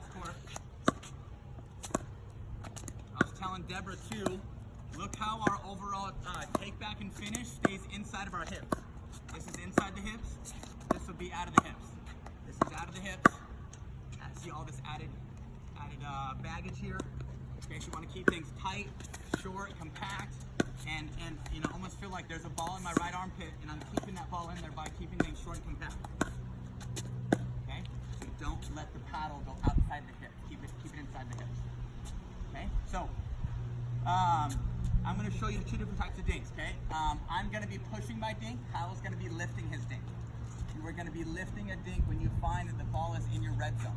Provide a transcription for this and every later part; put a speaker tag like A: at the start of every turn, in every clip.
A: cross court. I was telling Deborah too, look how our overall take back and finish stays inside of our hips. This is inside the hips. This would be out of the hips. This is out of the hips. See all this added baggage here. Okay, so you want to keep things tight, short, compact, and you know, almost feel like there's a ball in my right armpit, and I'm keeping that ball in there by keeping things short and compact. Okay, so don't let the paddle go outside the hip. Keep it inside the hips. Okay, so I'm going to show you two different types of dinks. Okay, I'm going to be pushing my dink. Kyle's going to be lifting his dink. You are going to be lifting a dink when you find that the ball is in your red zone.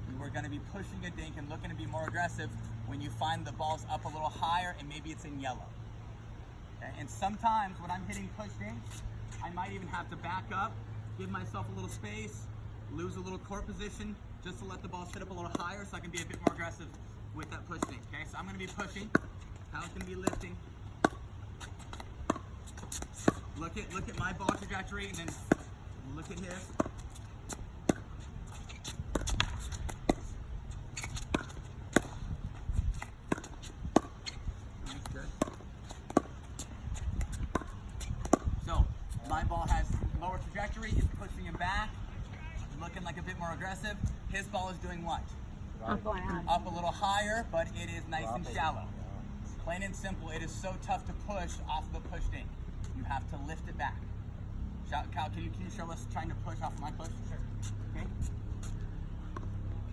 A: You are going to be pushing a dink and looking to be more aggressive when you find the ball's up a little higher and maybe it's in yellow. Okay? And sometimes when I'm hitting push dinks, I might even have to back up, give myself a little space, lose a little court position just to let the ball sit up a little higher so I can be a bit more aggressive with that push dink. Okay, so I'm going to be pushing. Kyle's going to be lifting. Look at my ball trajectory and then look at his. So my ball has lower trajectory, it's pushing him back, looking like a bit more aggressive. His ball is doing what? Up a little higher, but it is nice and shallow. Plain and simple, it is so tough to push off of a push dink. You have to lift it back. Kyle, can you show us trying to push off of my push? Sure. Okay.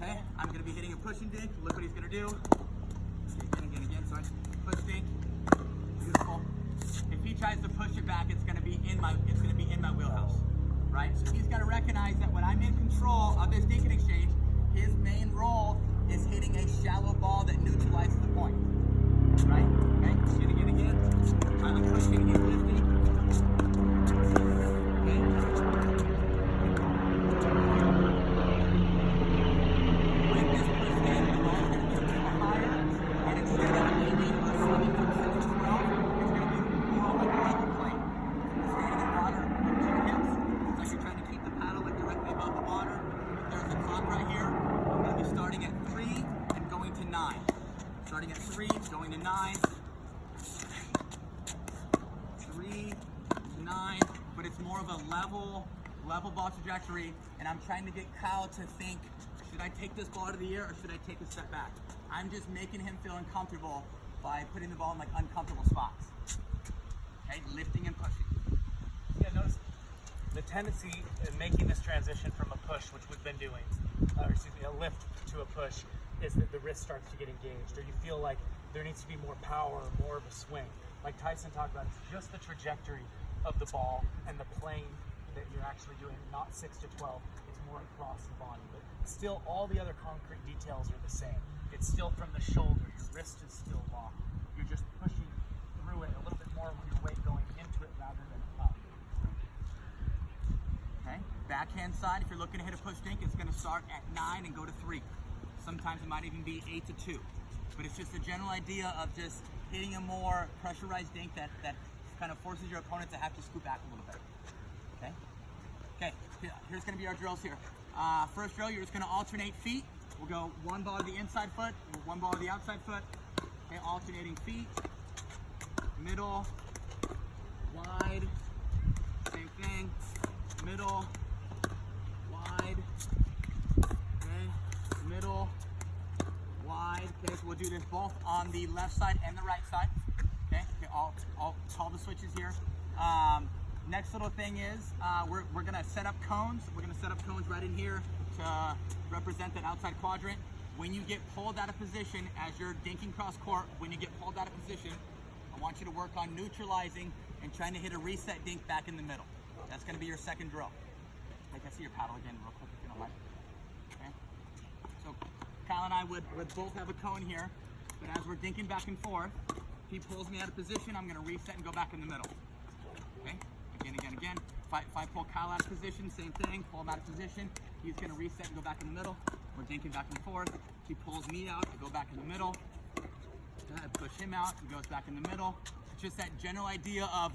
A: Okay, I'm going to be hitting a pushing dink. Look what he's going to do. Again, sorry. Push dink. Beautiful. If he tries to push it back, it's going to be in my wheelhouse, right? So he's got to recognize that when I'm in control of this dinking exchange, his main role is hitting a shallow ball that neutralizes the point, right? Okay. Again. I'm pushing. He's lifting. Okay. With this push in, the ball is going to be a little higher, and instead of aiming or swimming from 6 to 12, it's going to be more like a level plane. Standing in water with 2 hips, it's like you're trying to keep the paddle like directly above the water. There's a clock right here. I'm going to be starting at 3 and going to 9. Starting at 3, going to 9. 3 to 9, but it's more of a level ball trajectory, and I'm trying to get Kyle to think, should I take this ball out of the air or should I take a step back? I'm just making him feel uncomfortable by putting the ball in like uncomfortable spots. Okay, lifting and pushing.
B: Yeah, notice the tendency in making this transition from a push, which we've been doing, a lift to a push, is that the wrist starts to get engaged, or you feel like there needs to be more power, more of a swing. Like Tyson talked about, it's just the trajectory of the ball and the plane that you're actually doing, not 6 to 12. It's more across the body, but still all the other concrete details are the same. It's still from the shoulder, your wrist is still locked. You're just pushing through it a little bit more with your weight going into it rather than up.
A: Okay, backhand side, if you're looking to hit a push dink, it's going to start at 9 and go to 3. Sometimes it might even be 8 to 2. But it's just a general idea of just hitting a more pressurized dink that kind of forces your opponent to have to scoot back a little bit. Okay? Okay, here's going to be our drills here. First drill, you're just going to alternate feet. We'll go one ball to the inside foot, one ball to the outside foot. Okay, alternating feet. Middle, wide, same thing. Middle, wide, okay, middle, wide. Okay, so we'll do this both on the left side and the right side. Okay, I'll call the switches here. Next little thing is we're gonna set up cones. We're gonna set up cones right in here to represent that outside quadrant. When you get pulled out of position as you're dinking cross court, when you get pulled out of position, I want you to work on neutralizing and trying to hit a reset dink back in the middle. That's gonna be your second drill. Like, I see your paddle again real quick if you don't mind. Okay. So Kyle and I would both have a cone here, but as we're dinking back and forth, if he pulls me out of position, I'm gonna reset and go back in the middle. Okay, again. If I pull Kyle out of position, same thing, pull him out of position, he's gonna reset and go back in the middle. We're dinking back and forth. He pulls me out, I go back in the middle. I push him out, he goes back in the middle. It's just that general idea of